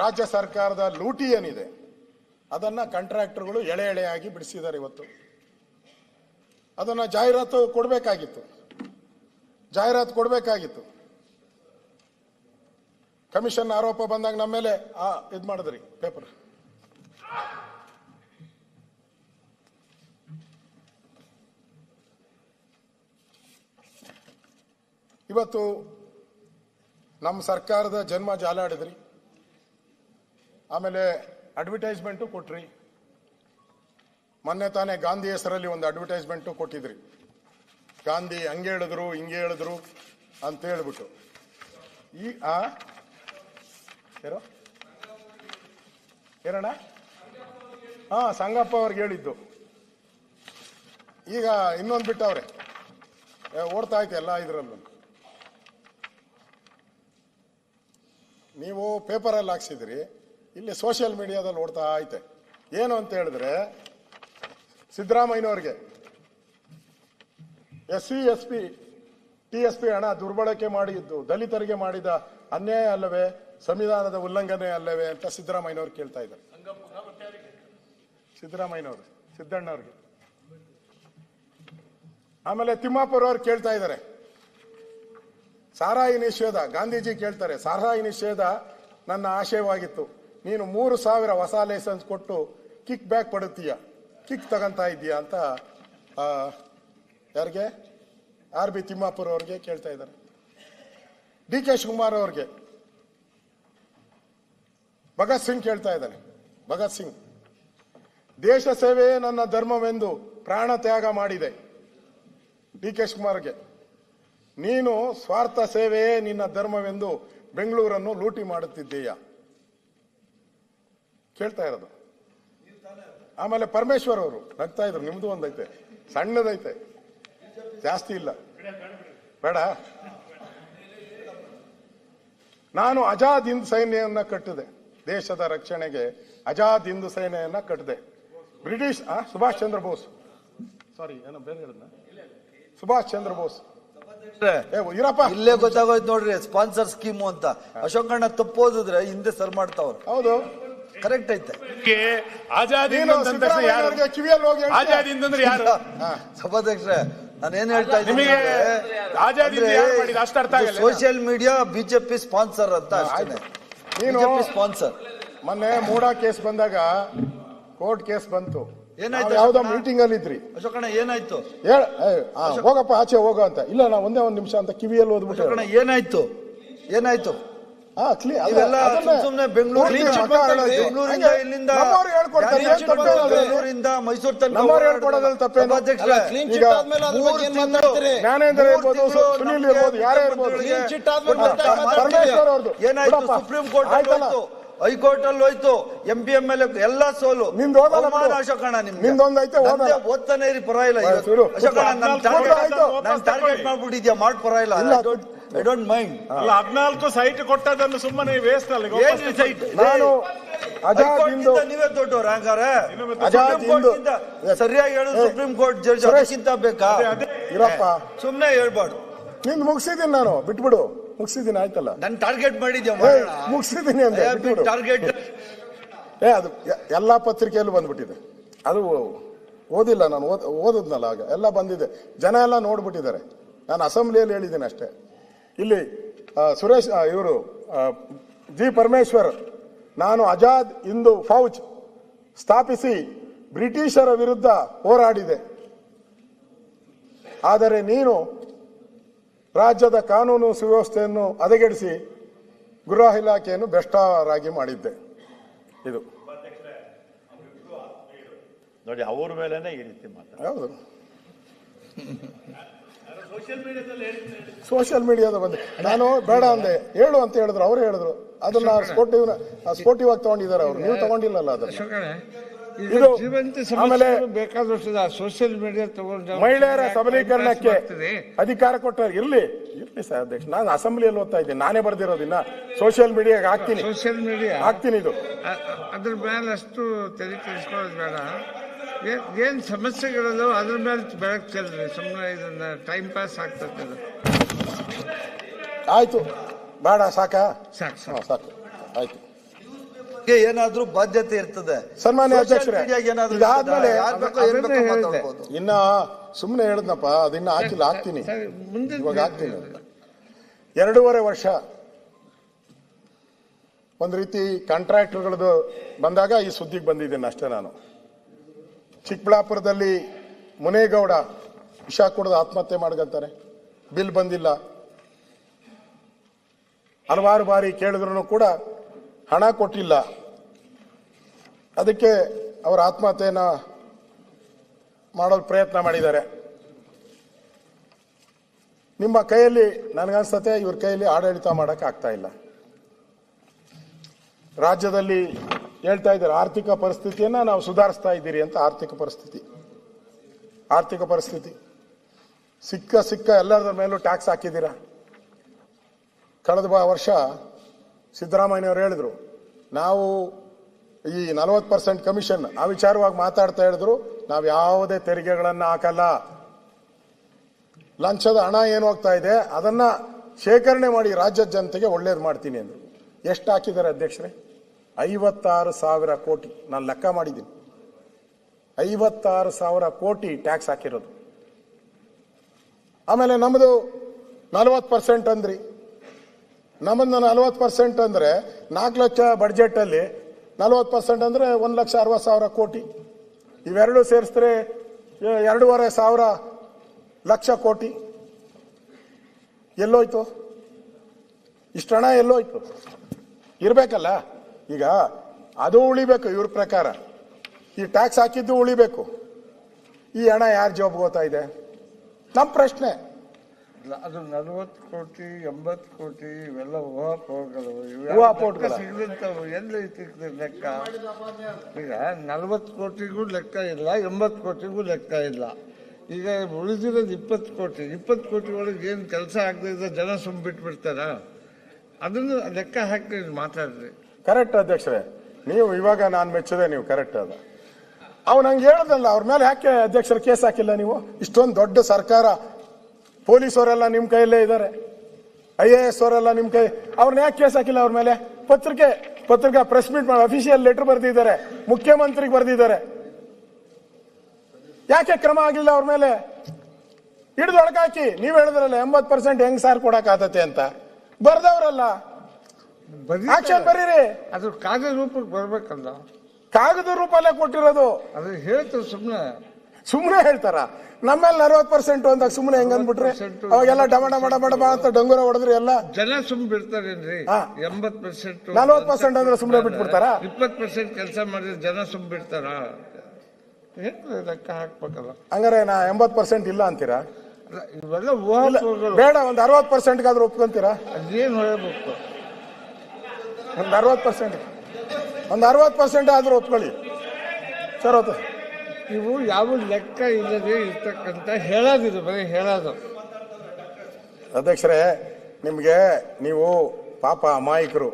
ರಾಜ್ಯ ಸರ್ಕಾರದ ಲೂಟಿ ಏನಿದೆ ಅದನ್ನ ಕಾಂಟ್ರಾಕ್ಟರ್ಗಳು ಎಳೆ ಎಳೆಯಾಗಿ ಬಿಡಿಸಿದ್ದಾರೆ. ಇವತ್ತು ಅದನ್ನ ಜಾಹೀರಾತು ಕೊಡಬೇಕಾಗಿತ್ತು. ಕಮಿಷನ್ ಆರೋಪ ಬಂದಾಗ ನಮ್ಮ ಮೇಲೆ ಇದು ಮಾಡಿದ್ರಿ ಪೇಪರ್. ಇವತ್ತು ನಮ್ಮ ಸರ್ಕಾರದ ಜನ್ಮ ಜಾಲಾಡಿದ್ರಿ. ಆಮೇಲೆ ಅಡ್ವರ್ಟೈಸ್ಮೆಂಟು ಕೊಟ್ರಿ. ಮೊನ್ನೆ ತಾನೇ ಗಾಂಧಿ ಹೆಸರಲ್ಲಿ ಒಂದು ಅಡ್ವರ್ಟೈಸ್ಮೆಂಟು ಕೊಟ್ಟಿದ್ರಿ. ಗಾಂಧಿ ಹಂಗೆ ಹೇಳಿದ್ರು ಹಿಂಗೆ ಹೇಳಿದ್ರು ಅಂತ ಹೇಳ್ಬಿಟ್ಟು ಏನಣ್ಣ ಸಂಗಪ್ಪ ಅವ್ರಿಗೆ ಹೇಳಿದ್ದು. ಈಗ ಇನ್ನೊಂದು ಬಿಟ್ಟವ್ರೆ, ಓಡ್ತಾ ಐತೆ ಎಲ್ಲ ಇದ್ರಲ್ಲೂ. ನೀವು ಪೇಪರಲ್ಲಿ ಹಾಕ್ಸಿದ್ರಿ, ಇಲ್ಲಿ ಸೋಷಿಯಲ್ ಮೀಡಿಯಾದಲ್ಲಿ ಓಡ್ತಾ ಐತೆ. ಏನು ಅಂತ ಹೇಳಿದ್ರೆ, ಸಿದ್ದರಾಮಯ್ಯನವ್ರಿಗೆ SC SP TSP ಹಣ ದುರ್ಬಳಕೆ ಮಾಡಿದ್ದು ದಲಿತರಿಗೆ ಮಾಡಿದ ಅನ್ಯಾಯ ಅಲ್ಲವೇ, ಸಂವಿಧಾನದ ಉಲ್ಲಂಘನೆ ಅಲ್ಲವೇ ಅಂತ ಸಿದ್ದರಾಮಯ್ಯನವ್ರು ಕೇಳ್ತಾ ಇದ್ದಾರೆ. ಸಿದ್ದಣ್ಣವ್ರಿಗೆ. ಆಮೇಲೆ ತಿಮ್ಮಾಪುರವ್ರು ಕೇಳ್ತಾ ಇದ್ದಾರೆ, ಸಾರಾಯಿ ನಿಷೇಧ. ಗಾಂಧೀಜಿ ಕೇಳ್ತಾರೆ, ಸಾರಾಯಿ ನಿಷೇಧ ನನ್ನ ಆಶಯವಾಗಿತ್ತು, ನೀನು 3,000 ಹೊಸ ಲೈಸೆನ್ಸ್ ಕೊಟ್ಟು ಕಿಕ್ ಬ್ಯಾಕ್ ಪಡುತ್ತೀಯ, ಕಿಕ್ ತಗೊಂತಾ ಇದೀಯಾ ಅಂತ ಯಾರಿಗೆ, RB ತಿಮ್ಮಾಪುರ ಅವ್ರಿಗೆ ಕೇಳ್ತಾ ಇದ್ದಾರೆ. DK ಶಿವಕುಮಾರ್ ಅವ್ರಿಗೆ ಭಗತ್ ಸಿಂಗ್ ಕೇಳ್ತಾ ಇದ್ದಾನೆ. ಭಗತ್ ಸಿಂಗ್, ದೇಶ ಸೇವೆಯೇ ನನ್ನ ಧರ್ಮವೆಂದು ಪ್ರಾಣ ತ್ಯಾಗ ಮಾಡಿದೆ. DK ಶಿವಕುಮಾರ್ಗೆ, ನೀನು ಸ್ವಾರ್ಥ ಸೇವೆಯೇ ನಿನ್ನ ಧರ್ಮವೆಂದು ಬೆಂಗಳೂರನ್ನು ಲೂಟಿ ಮಾಡುತ್ತಿದ್ದೀಯ ಕೇಳ್ತಾ ಇರೋದು. ಆಮೇಲೆ ಪರಮೇಶ್ವರ್ ಅವರು ನಗ್ತಾ ಇದ್ರು, ನಿಮ್ದು ಒಂದೈತೆ, ಸಣ್ಣದೈತೆ, ಜಾಸ್ತಿ ಇಲ್ಲ, ಬೇಡ. ನಾನು ಆಜಾದ್ ಹಿಂದ್ ಸೈನ್ಯವನ್ನ ಕಟ್ಟಿದೆ, ದೇಶದ ರಕ್ಷಣೆಗೆ ಆಜಾದ್ ಹಿಂದ್ ಸೇನೆಯನ್ನ ಕಟ್ಟಿದೆ. ಬ್ರಿಟಿಷ್ ಸುಭಾಷ್ ಚಂದ್ರ ಬೋಸ್, ಸಾರಿ ಏನೋ ಬೇರೆ ಹೇಳಿದ್ನ, ಸುಭಾಷ್ ಚಂದ್ರ ಬೋಸ್. ಇಲ್ಲೇ ಗೊತ್ತಾಗೋಯ್ತು ನೋಡ್ರಿ, ಸ್ಪಾನ್ಸರ್ ಸ್ಕೀಮು ಅಂತ. ಅಶೋಕಣ್ಣ ತಪ್ಪೋದಿದ್ರೆ ಹಿಂದೆ ಸರ್ ಮಾಡ್ತಾವ್ರು. ಹೌದು, ಕರೆಕ್ಟ್ ಐತೆ. ಸಭಾಧ್ಯಕ್ಷರೇ, ನಾನೇನ್ ಹೇಳ್ತಾ ಇದ್ದೀನಿ, ಸೋಷಿಯಲ್ ಮೀಡಿಯಾ ಬಿಜೆಪಿ ಸ್ಪಾನ್ಸರ್ ಅಂತ ಅಷ್ಟೇ. BJP sponsor. ಮೊನ್ನೆ ಮೂಡಾ ಕೇಸ್ ಬಂದಾಗ ಕೋರ್ಟ್ ಕೇಸ್ ಬಂತು, ಯಾವ್ದೋ ಮೀಟಿಂಗ್ ಅಲ್ಲಿ ಇದ್ರಿ. ಅಶೋಕಣ್ಣ ಏನಾಯ್ತು? ಹೋಗಪ್ಪ ಆಚೆ ಹೋಗ ಅಂತ. ಇಲ್ಲ ನಾ ಒಂದೇ ಒಂದು ನಿಮಿಷ ಅಂತ ಕಿವಿಯಲ್ಲಿ ಓದ್ಬಿಟ್ಟು. ಏನಾಯ್ತು? ಸುಮ್ನೆ ಬೆಂಗಳೂರಿಂದ ಮೈಸೂರು ತನಕ ಏನಾಯ್ತು? ಸುಪ್ರೀಂ ಕೋರ್ಟ್ ಆಯ್ತು, ಹೈಕೋರ್ಟ್ ಅಲ್ಲಿ ಹೋಯ್ತು, MPML ಎಲ್ಲ ಸೋಲು. ಅಶೋಕಣ್ಣ ಓದ್ತಾನೆ ಇರಿ, ಪರವಾಗಿಲ್ಲ. ಅಶೋಕಣ್ಣ ನಾನು ಟಾರ್ಗೆಟ್ ಮಾಡ್ಬಿಟ್ಟಿದ್ಯಾ, ಮಾಡ್ ಪರವಾಗಿಲ್ಲ, ಐ ಡೋಂಟ್ ಮೈಂಡ್. 14 ಸೈಟ್ ಕೊಟ್ಟದನ್ನು ಸುಮ್ಮನೆ ವೇಸ್ಟ್ ಅಲ್ಲಿ. ನೀವೇ ದೊಡ್ಡವ್ರ ಹಂಗಾರೆ? ಸರಿಯಾಗಿ ಹೇಳುದು ಸುಪ್ರೀಂ ಕೋರ್ಟ್ ಜಡ್ಜ್ ಅದಕ್ಕಿಂತ ಬೇಕಾ? ಸುಮ್ನೆ ಹೇಳ್ಬಾರ್ದು. ನಿಂದು ಮುಗಿಸಿದ್ದೀನಿ ನಾನು, ಬಿಟ್ಬಿಡು. ಮುಗಿಸಿದ್ದೀನಿ, ಆಯ್ತಲ್ಲ. ನಾನು ಟಾರ್ಗೆಟ್ ಮಾಡಿದ್ಯಾ, ಮುಗಿಸಿದ್ದೀನಿ ಅಂದ್ರೆ ಟಾರ್ಗೆಟ್. ಅದು ಎಲ್ಲಾ ಪತ್ರಿಕೆಯಲ್ಲೂ ಬಂದ್ಬಿಟ್ಟಿದೆ. ಅದು ಓದಿಲ್ಲ ನಾನು, ಓದಿದ್ನಲ್ಲ ಆಗ, ಎಲ್ಲ ಬಂದಿದೆ, ಜನ ಎಲ್ಲ ನೋಡ್ಬಿಟ್ಟಿದ್ದಾರೆ. ನಾನು ಅಸೆಂಬ್ಲಿಯಲ್ಲಿ ಹೇಳಿದ್ದೀನಿ ಅಷ್ಟೇ. ಇಲ್ಲಿ ಸುರೇಶ್ ಇವರು ಜಿ ಪರಮೇಶ್ವರ್, ನಾನು ಆಜಾದ್ ಹಿಂದ್ ಫೌಜ್ ಸ್ಥಾಪಿಸಿ ಬ್ರಿಟಿಷರ ವಿರುದ್ಧ ಹೋರಾಡಿದೆ, ಆದರೆ ನೀನು ರಾಜ್ಯದ ಕಾನೂನು ಸುವ್ಯವಸ್ಥೆಯನ್ನು ಹದಗೆಡಿಸಿ ಗೃಹ ಇಲಾಖೆಯನ್ನು ಭ್ರಷ್ಟರಾಗಿ ಮಾಡಿದ್ದೆ. ಇದು ನೋಡಿ, ಅವ್ರ ಮೇಲೆನೆ ಈ ರೀತಿ ಮಾತಾಡ. ಹೌದು, ಸೋಷಿಯಲ್ ಮೀಡಿಯಾದ ಬಂದು ನಾನು ಬೇಡ ಅಂದೆ, ಹೇಳು ಅಂತ ಹೇಳಿದ್ರು, ಅವ್ರು ಹೇಳಿದ್ರು. ಅದನ್ನ ಸ್ಪೋರ್ಟಿವ್ ಆಗಿ ತಗೊಂಡಿದ್ದಾರೆ ಅವರು, ನೀವು ತಗೊಂಡಿಲ್ಲಲ್ಲ ಅದನ್ನ. ಆಮೇಲೆ ಸೋಷಿಯಲ್ ಮೀಡಿಯಾ ತಗೊಂಡು ಮಹಿಳೆಯರ ಸಬಲೀಕರಣಕ್ಕೆ ಅಧಿಕಾರ ಕೊಟ್ಟರೆ ಇರ್ಲಿ ಸರ್ ಅಧ್ಯಕ್ಷ. ನಾನು ಅಸೆಂಬ್ಲಿಯಲ್ಲಿ ಓದ್ತಾ ಇದ್ದೀನಿ, ನಾನೇ ಬರ್ದಿರೋದಿನ್ನ ಸೋಷಿಯಲ್ ಮೀಡಿಯಾಗೆ ಹಾಕ್ತೀನಿ. ಸೋಷಿಯಲ್ ಮೀಡಿಯಾ ಹಾಕ್ತೀನಿ. ಇದು ಅದ್ರ ಮೇಲೆ ಅಷ್ಟು ತಲೆ ಕೆಡಿಸ್ಕೊಳ್ಳೋದು ಬೇಡ. ಏನ್ ಸಮಸ್ಯೆಗಳಲ್ಲೋ ಅದ್ರ ಮೇಲೆ ಬೆಳಕು ಚೆಲ್ರಿ, ಸುಮ್ಮನೆ ಇದನ್ನ ಟೈಮ್ ಪಾಸ್ ಆಗ್ತದೆ. ಆಯ್ತು, ಬೇಡ, ಸಾಕಾ? ಸಾಕು ಸಾಕು, ಆಯ್ತು. ಏನಾದ್ರೂ ಬಾಧ್ಯತೆ ಇರ್ತದೆ. ಸನ್ಮಾನ್ಯ ಅಧ್ಯಕ್ಷರೇ, ಇದಾದ್ಮೇಲೆ ಮಾತಾಡ್ಬೋದು. ಇನ್ನ ಸುಮ್ಮನೆ ಹೇಳದ್ನಪ್ಪ, ಅದಿನ್ನ ಹಾಕಿಲ್ಲ, ಹಾಕ್ತೀನಿ ಇವಾಗ, ಹಾಕ್ತೀನಿ. 2.5 ವರ್ಷ ಒಂದ್ ರೀತಿ ಕಾಂಟ್ರಾಕ್ಟರ್ಗಳದ್ದು ಬಂದಾಗ ಈ ಸುದ್ದಿಗೆ ಬಂದಿದ್ದೀನಿ ಅಷ್ಟೇ. ನಾನು ಚಿಕ್ಕಬಳ್ಳಾಪುರದಲ್ಲಿ ಮುನೇಗೌಡ ವಿಷ ಕುಡಿದು ಆತ್ಮಹತ್ಯೆ ಮಾಡ್ಕೊಂತಾರೆ, ಬಿಲ್ ಬಂದಿಲ್ಲ. ಹಲವಾರು ಬಾರಿ ಕೇಳಿದ್ರು ಕೂಡ ಹಣ ಕೊಟ್ಟಿಲ್ಲ. ಅದಕ್ಕೆ ಅವರ ಆತ್ಮಹತ್ಯೆನ ಮಾಡೋ ಪ್ರಯತ್ನ ಮಾಡಿದ್ದಾರೆ. ನಿಮ್ಮ ಕೈಯಲ್ಲಿ ನನಗನ್ಸುತ್ತೆ ಇವ್ರ ಕೈಯಲ್ಲಿ ಆಡಳಿತ ಮಾಡಕ್ ಆಗ್ತಾ ಇಲ್ಲ. ರಾಜ್ಯದಲ್ಲಿ ಹೇಳ್ತಾ ಇದ್ದಾರೆ ಆರ್ಥಿಕ ಪರಿಸ್ಥಿತಿಯನ್ನ ನಾವು ಸುಧಾರಿಸ್ತಾ ಇದ್ದೀರಿ ಅಂತ. ಆರ್ಥಿಕ ಪರಿಸ್ಥಿತಿ ಸಿಕ್ಕ ಎಲ್ಲರ ಮೇಲೂ ಟ್ಯಾಕ್ಸ್ ಹಾಕಿದ್ದೀರಾ. ಕಳೆದ ವರ್ಷ ಸಿದ್ದರಾಮಯ್ಯನವರು ಹೇಳಿದ್ರು ನಾವು ಈ 40% ಕಮಿಷನ್ ಆ ವಿಚಾರವಾಗಿ ಮಾತಾಡ್ತಾ ಹೇಳಿದ್ರು, ನಾವು ಯಾವುದೇ ತೆರಿಗೆಗಳನ್ನ ಹಾಕಲ್ಲ, ಲಂಚದ ಹಣ ಏನು ಹೋಗ್ತಾ ಇದೆ ಅದನ್ನ ಶೇಖರಣೆ ಮಾಡಿ ರಾಜ್ಯದ ಜನತೆಗೆ ಒಳ್ಳೇದು ಮಾಡ್ತೀನಿ ಅಂದ್ರು. ಎಷ್ಟು ಹಾಕಿದ್ದಾರೆ ಅಧ್ಯಕ್ಷರೇ? 56,000 ಕೋಟಿ. ನಾನು ಲೆಕ್ಕ ಮಾಡಿದ್ದೀನಿ, 56,000 ಕೋಟಿ ಟ್ಯಾಕ್ಸ್ ಹಾಕಿರೋದು. ಆಮೇಲೆ ನಮ್ಮದು 40% ಅಂದ್ರಿ. ನಮ್ಮದು 40% ಅಂದ್ರೆ 4 ಲಕ್ಷ ಬಡ್ಜೆಟ್ ಅಲ್ಲಿ 40% ಅಂದ್ರೆ 1,60,000 ಕೋಟಿ. ಇವೆರಡು ಸೇರಿಸಿದ್ರೆ 2,500 ಲಕ್ಷ ಕೋಟಿ. ಎಲ್ಲೋಯ್ತು ಇಷ್ಟು ಹಣ? ಎಲ್ಲೋಯ್ತು? ಇರ್ಬೇಕಲ್ಲ. ಈಗ ಅದು ಉಳಿಬೇಕು ಇವ್ರ ಪ್ರಕಾರ, ಈ ಟ್ಯಾಕ್ಸ್ ಹಾಕಿದ್ದು ಉಳಿಬೇಕು. ಈ ಹಣ ಯಾರ ಜಾಬ್ಗೆ ಹೋಗ್ತಾ ಇದೆ? ನಮ್ಮ ಪ್ರಶ್ನೆ. ಅದು 40 ಕೋಟಿ 80 ಕೋಟಿ ಇವೆಲ್ಲ ಊಹಾಪೋಹಗಳು. ಸಿಗ್ಲಿಂತವು ಎಲ್ಲಿ ಸಿಗ್ತದೆ ಲೆಕ್ಕ? ಈಗ 40 ಕೋಟಿಗೂ ಲೆಕ್ಕ ಇಲ್ಲ, 80 ಕೋಟಿಗೂ ಲೆಕ್ಕ ಇಲ್ಲ. ಈಗ ಉಳಿದಿರೋದು 20 ಕೋಟಿ. 20 ಕೋಟಿ ಒಳಗೆ ಏನು ಕೆಲಸ ಆಗದೆ ಜನ ಸುಮ್ಬಿಟ್ಬಿಡ್ತಾರ? ಅದನ್ನು ಲೆಕ್ಕ ಹಾಕಿ ಮಾತಾಡ್ರಿ. ಕರೆಕ್ಟ್ ಅಧ್ಯಕ್ಷರೇ, ನೀವು ಇವಾಗ ನಾನು ಮೆಚ್ಚದೆ, ನೀವು ಕರೆಕ್ಟ್ ಅದ. ಅವ್ನು ನಂಗೆ ಹೇಳದಲ್ಲ, ಅವ್ರ ಮೇಲೆ ಯಾಕೆ ಅಧ್ಯಕ್ಷರ ಕೇಸ್ ಹಾಕಿಲ್ಲ ನೀವು? ಇಷ್ಟೊಂದು ದೊಡ್ಡ ಸರ್ಕಾರ, ಪೊಲೀಸವರೆಲ್ಲ ನಿಮ್ ಕೈಯಲ್ಲೇ ಇದ್ದಾರೆ, IAS ಅವರೆಲ್ಲ ನಿಮ್ ಕೈ, ಅವ್ರನ್ನ ಯಾಕೆ ಕೇಸ್ ಹಾಕಿಲ್ಲ ಅವ್ರ ಮೇಲೆ? ಪತ್ರಿಕಾ ಪ್ರೆಸ್ ಮೀಟ್ ಮಾಡಿ ಅಫಿಷಿಯಲ್ ಲೆಟರ್ ಬರೆದಿದ್ದಾರೆ, ಮುಖ್ಯಮಂತ್ರಿಗೆ ಬರೆದಿದ್ದಾರೆ. ಯಾಕೆ ಕ್ರಮ ಆಗಿಲ್ಲ ಅವ್ರ ಮೇಲೆ? ಹಿಡಿದು ಒಳಗಾಕಿ. ನೀವ್ ಹೇಳಿದ್ರಲ್ಲ 80% ಹೆಂಗ್ ಸಾರ್ ಕೊಡಕ್ ಆತತೆ ಅಂತ, ಬರ್ದವ್ರಲ್ಲ, ಆಕ್ಷನ್ ಬರೀರಿ. ಅದು ಕಾಗದ ರೂಪಕ್ಕೆ ಬರ್ಬೇಕಲ್ಲ. ಕಾಗದ ರೂಪಲ್ಲೇ ಕೊಟ್ಟಿರೋದು. ಅದು ಹೇಳ್ತಾರೆ, ಸುಮ್ಮನೆ ಹೇಳ್ತಾರ. ನಮ್ಮೇಲೆ 40% ಅಂದಾಗ ಸುಮ್ಮನೆ ಹೆಂಗ್ ಅಂದ್ಬಿಟ್ರೆ ಅವಾಗೆಲ್ಲ ಡಮ ಅಂತ ಡಂಗುರ ಹೊಡೆದ್ರಿ ಎಲ್ಲ ಜನ ಸುಮ್ಮನೆ ಬಿಡ್ತಾರೇನ್ರಿ? 80% 40% ಅಂದ್ರೆ ಸುಮ್ಮನೆ ಬಿಟ್ಬಿಡ್ತಾರ? 20% ಕೆಲಸ ಮಾಡಿದ್ರೆ ಜನ ಸುಮ್ಮನೆ ಬಿಡ್ತಾರ? ಲೆಕ್ಕ ಹಾಕ್ಬೇಕಲ್ಲ. ಹಂಗಾರೆ ನಾ 80% ಇಲ್ಲ ಅಂತೀರಾ? ಇವೆಲ್ಲ ಊಹಾಪೋಹಗಳು. ಬೇಡ, ಒಂದು 60% ಆದ್ರೂ ಒಪ್ಕೊಂತೀರಾ? ಅದೇನು ಹೇಳಬೇಕು? ಒಂದು 60% ಆದ್ರೂ ಒಪ್ಕೊಳ್ಳಿ ಸರ್. ನೀವು ಯಾವ ಲೆಕ್ಕ ಇಲ್ಲದೆ ಇರ್ತಕ್ಕಂಥ ಹೇಳೋದಿದೆ, ಬರೀ ಹೇಳೋದು. ಅಧ್ಯಕ್ಷರೇ, ನೀವು ಪಾಪ ಅಮಾಯಕರು.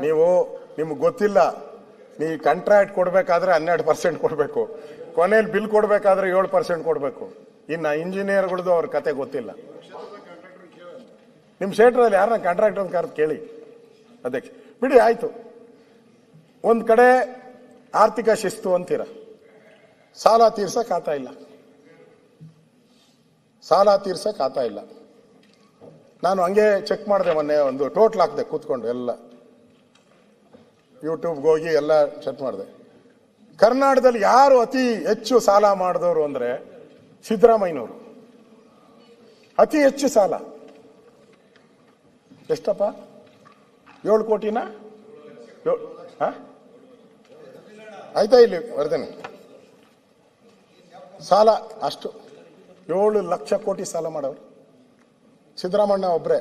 ನಿಮ್ಗೆ ಗೊತ್ತಿಲ್ಲ. ನೀವು ಕಾಂಟ್ರಾಕ್ಟ್ ಕೊಡ್ಬೇಕಾದ್ರೆ 12% ಕೊಡ್ಬೇಕು, ಕೊನೆಯಲ್ಲಿ ಬಿಲ್ ಕೊಡ್ಬೇಕಾದ್ರೆ 7% ಕೊಡ್ಬೇಕು. ಇನ್ನು ಇಂಜಿನಿಯರ್ಗಳದ್ದು ಅವ್ರ ಕತೆ ಗೊತ್ತಿಲ್ಲ. ನಿಮ್ ಶೇಟ್ರಲ್ಲಿ ಯಾರನ್ನ ಕಾಂಟ್ರಾಕ್ಟರ್ ಕರೆದು ಕೇಳಿ. ಅಧ್ಯಕ್ಷ ಬಿಡಿ, ಆಯ್ತು. ಒಂದ್ ಕಡೆ ಆರ್ಥಿಕ ಶಿಸ್ತು ಅಂತೀರ, ಸಾಲ ತೀರ್ಸಕ್ ಆತ ಇಲ್ಲ. ನಾನು ಹಂಗೆ ಚೆಕ್ ಮಾಡಿದೆ ಮೊನ್ನೆ, ಒಂದು ಟೋಟಲ್ ಹಾಕಿದೆ ಕೂತ್ಕೊಂಡು, ಎಲ್ಲ ಯೂಟ್ಯೂಬ್ಗೆ ಹೋಗಿ ಎಲ್ಲ ಚೆಕ್ ಮಾಡಿದೆ. ಕರ್ನಾಟಕದಲ್ಲಿ ಯಾರು ಅತಿ ಹೆಚ್ಚು ಸಾಲ ಮಾಡಿದವರು ಅಂದ್ರೆ ಸಿದ್ದರಾಮಯ್ಯನವರು. ಅತಿ ಹೆಚ್ಚು ಸಾಲ ಎಷ್ಟಪ್ಪ? 7 ಕೋಟಿನ? ಆಯ್ತಾ? ಇಲ್ಲಿ ಬರ್ತೇನೆ. ಸಾಲ ಅಷ್ಟು 7 ಲಕ್ಷ ಕೋಟಿ ಸಾಲ ಮಾಡವ್ರು ಸಿದ್ದರಾಮಣ್ಣ ಒಬ್ರೆ.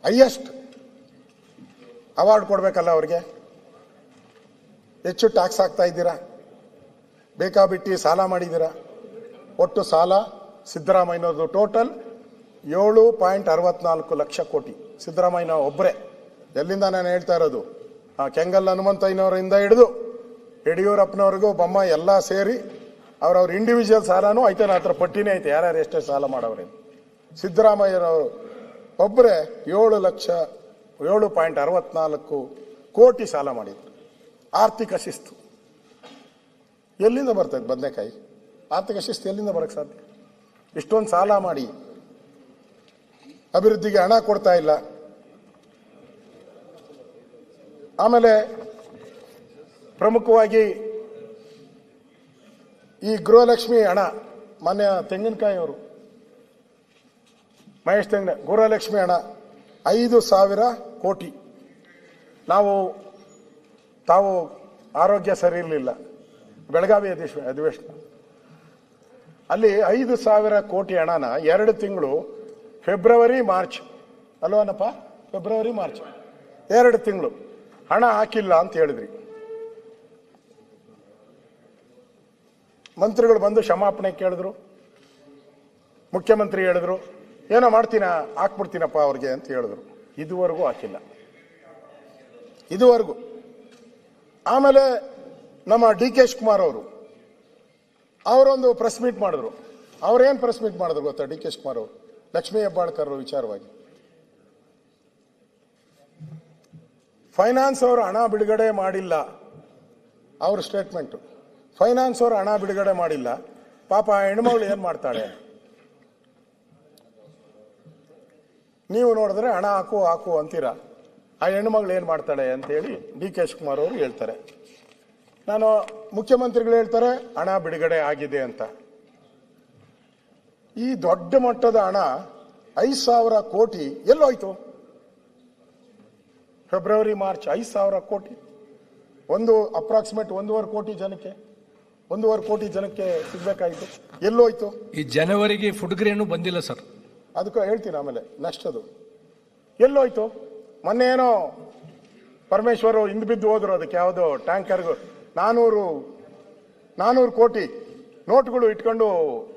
ಹೈಯೆಸ್ಟ್ ಅವಾರ್ಡ್ ಕೊಡ್ಬೇಕಲ್ಲ ಅವ್ರಿಗೆ. ಹೆಚ್ಚು ಟ್ಯಾಕ್ಸ್ ಹಾಕ್ತಾ ಇದ್ದೀರಾ, ಬೇಕಾಬಿಟ್ಟಿ ಸಾಲ ಮಾಡಿದ್ದೀರಾ. ಒಟ್ಟು ಸಾಲ ಸಿದ್ದರಾಮಯ್ಯನವ್ರದ್ದು ಟೋಟಲ್ 7.64 ಲಕ್ಷ ಕೋಟಿ. ಸಿದ್ದರಾಮಯ್ಯ ಒಬ್ರೆ. ಎಲ್ಲಿಂದ ನಾನು ಹೇಳ್ತಾ ಇರೋದು? ಕೆಂಗಲ್ ಹನುಮಂತಯ್ಯನವರಿಂದ ಹಿಡಿದು ಯಡಿಯೂರಪ್ಪನವ್ರಿಗೂ ಬೊಮ್ಮ ಎಲ್ಲ ಸೇರಿ ಅವ್ರವ್ರ ಇಂಡಿವಿಜುವಲ್ ಸಾಲನೂ ಐತೆ. ನನ್ನ ಹತ್ರ ಪಟ್ಟಿನೇ ಐತೆ, ಯಾರ್ಯಾರು ಎಷ್ಟೇ ಸಾಲ ಮಾಡವ್ರೆ. ಸಿದ್ದರಾಮಯ್ಯನವರು ಒಬ್ಬರೇ 7.64 ಕೋಟಿ ಸಾಲ ಮಾಡಿದ್ರು. ಆರ್ಥಿಕ ಶಿಸ್ತು ಎಲ್ಲಿಂದ ಬರ್ತದೆ? ಬದನೆಕಾಯಿ ಆರ್ಥಿಕ ಶಿಸ್ತು ಎಲ್ಲಿಂದ ಬರಕ್ಕೆ ಸಾಧ್ಯ? ಇಷ್ಟೊಂದು ಸಾಲ ಮಾಡಿ ಅಭಿವೃದ್ಧಿಗೆ ಹಣ ಕೊಡ್ತಾ ಇಲ್ಲ. ಆಮೇಲೆ ಪ್ರಮುಖವಾಗಿ ಈ ಗೃಹಲಕ್ಷ್ಮಿ ಹಣ, ಮಾನ್ಯ ತೆಂಗಿನಕಾಯಿ ಅವರು ಮಹೇಶ್ ತೆಂಗಿನ ಗೃಹಲಕ್ಷ್ಮಿ ಹಣ 5,000 ಕೋಟಿ. ತಾವು ಆರೋಗ್ಯ ಸರಿ ಇರಲಿಲ್ಲ, ಬೆಳಗಾವಿ ಅಧಿವೇಶನ ಅಲ್ಲಿ 5,000 ಕೋಟಿ ಹಣನ 2 ತಿಂಗಳು ಫೆಬ್ರವರಿ ಮಾರ್ಚ್ ಅಲ್ವನಪ್ಪ, ಫೆಬ್ರವರಿ ಮಾರ್ಚ್ 2 ತಿಂಗಳು ಹಣ ಹಾಕಿಲ್ಲ ಅಂತ ಹೇಳಿದ್ರಿ. ಮಂತ್ರಿಗಳು ಬಂದು ಕ್ಷಮಾಪಣೆ ಕೇಳಿದ್ರು, ಮುಖ್ಯಮಂತ್ರಿ ಹೇಳಿದ್ರು ಏನೋ ಹಾಕ್ಬಿಡ್ತೀನಪ್ಪ ಅವ್ರಿಗೆ ಅಂತ ಹೇಳಿದ್ರು. ಇದುವರೆಗೂ ಹಾಕಿಲ್ಲ, ಇದುವರೆಗೂ. ಆಮೇಲೆ ನಮ್ಮ DK ಶಿವಕುಮಾರ್ ಅವರೊಂದು ಪ್ರೆಸ್ ಮೀಟ್ ಮಾಡಿದ್ರು. ಅವ್ರೇನು ಪ್ರೆಸ್ ಮೀಟ್ ಮಾಡಿದ್ರು ಗೊತ್ತಾ? DK ಶಿವಕುಮಾರ್ ಅವರು ಲಕ್ಷ್ಮೀ ಹೆಬ್ಬಾಳ್ಕರ್ ವಿಚಾರವಾಗಿ ಫೈನಾನ್ಸ್ ಅವರು ಹಣ ಬಿಡುಗಡೆ ಮಾಡಿಲ್ಲ. ಅವ್ರ ಸ್ಟೇಟ್ಮೆಂಟ್, ಫೈನಾನ್ಸ್ ಅವರು ಹಣ ಬಿಡುಗಡೆ ಮಾಡಿಲ್ಲ, ಪಾಪ ಆ ಹೆಣ್ಮಗಳು ಏನ್ ಮಾಡ್ತಾಳೆ? ನೀವು ನೋಡಿದ್ರೆ ಹಣ ಹಾಕು ಅಂತೀರಾ, ಆ ಹೆಣ್ಮಗಳು ಏನ್ ಮಾಡ್ತಾಳೆ ಅಂತೇಳಿ DK ಶಿವಕುಮಾರ್ ಅವರು ಹೇಳ್ತಾರೆ. ನಾನು ಮುಖ್ಯಮಂತ್ರಿಗಳು ಹೇಳ್ತಾರೆ ಹಣ ಬಿಡುಗಡೆ ಆಗಿದೆ ಅಂತ. ಈ ದೊಡ್ಡ ಮಟ್ಟದ ಹಣ 5,000 ಕೋಟಿ ಎಲ್ಲೋಯ್ತು? ಫೆಬ್ರವರಿ ಮಾರ್ಚ್ 5,000 ಕೋಟಿ, ಅಪ್ರಾಕ್ಸಿಮೇಟ್ 1.5 ಕೋಟಿ ಜನಕ್ಕೆ, 1.5 ಕೋಟಿ ಜನಕ್ಕೆ ಸಿಗ್ಬೇಕಾಯ್ತು, ಎಲ್ಲೋಯ್ತು? ಈ ಜನವರಿಗೆ ಫುಡ್ ಗ್ರೇನು ಬಂದಿಲ್ಲ ಸರ್. ಅದಕ್ಕೆ ಹೇಳ್ತೀನಿ ಆಮೇಲೆ ನೆಕ್ಸ್ಟ್. ಅದು ಎಲ್ಲೋಯ್ತು? ಮೊನ್ನೆ ಏನೋ ಪರಮೇಶ್ವರ್ ಹಿಂದ್ ಬಿದ್ದು ಹೋದ್ರು, ಅದಕ್ಕೆ ಯಾವುದೋ ಟ್ಯಾಂಕರ್ಗೂ 400 ಕೋಟಿ ನೋಟ್ಗಳು ಇಟ್ಕೊಂಡು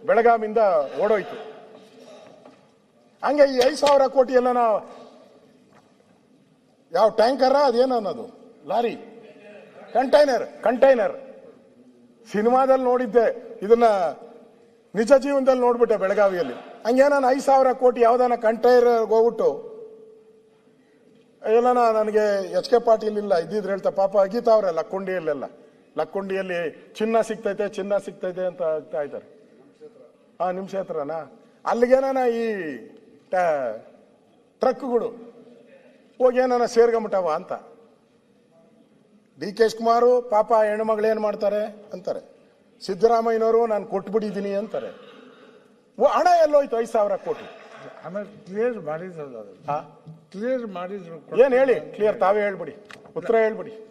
ಬೆಳಗಾವಿಂದ ಓಡೋಯ್ತು. ಹಂಗೆ ಈ 5,000 ಕೋಟಿ ಎಲ್ಲ ಯಾವ ಟ್ಯಾಂಕರ ಅದೇನೋ ಅನ್ನೋದು, ಲಾರಿ, ಕಂಟೈನರ್ ಸಿನಿಮಾದಲ್ಲಿ ನೋಡಿದ್ದೆ, ಇದನ್ನ ನಿಜ ಜೀವನದಲ್ಲಿ ನೋಡ್ಬಿಟ್ಟೆ ಬೆಳಗಾವಿಯಲ್ಲಿ. ಹಂಗೇನ 5,000 ಕೋಟಿ ಯಾವ್ದಾನ ಕಂಟೈನರ್ ಹೋಗ್ಬಿಟ್ಟು ಎಲ್ಲ ನನಗೆ HK ಪಾಟೀಲ್ ಇಲ್ಲ ಇದ್ದಿದ್ರೆ ಹೇಳ್ತಾ ಪಾಪ ಅಗೀತಾವ್ರೆ ಲಕ್ಕುಂಡಿಯಲ್ಲಿ ಚಿನ್ನ ಸಿಗ್ತೈತೆ ಅಂತ ಆಗ್ತಾ ಇದ್ದಾರೆ. ನಿಮ್ ಕ್ಷೇತ್ರನಾ? ಅಲ್ಲಿಗೇನ ಈ ಟ್ರಕ್ಗಳು ಹೋಗಿ ಏನಾನ ಸೇರ್ಕೊಂಬಿಟ್ಟವ ಅಂತ. DK ಶಿವಕುಮಾರ್ ಪಾಪ ಹೆಣ್ಣುಮಗಳು ಏನ್ ಮಾಡ್ತಾರೆ ಅಂತಾರೆ. ಸಿದ್ದರಾಮಯ್ಯನವರು ನಾನು ಕೊಟ್ಬಿಟ್ಟಿದ್ದೀನಿ ಅಂತಾರೆ. ಹಣ ಎಲ್ಲೋಯ್ತು 5,000 ಕೋಟಿ? ಆಮೇಲೆ ಕ್ಲಿಯರ್ ಮಾಡಿದ್ರು, ಕ್ಲಿಯರ್ ಮಾಡಿದ್ರು. ಏನ್ ಹೇಳಿ? ಕ್ಲಿಯರ್ ತಾವೇ ಹೇಳ್ಬಿಡಿ, ಉತ್ತರ ಹೇಳ್ಬಿಡಿ.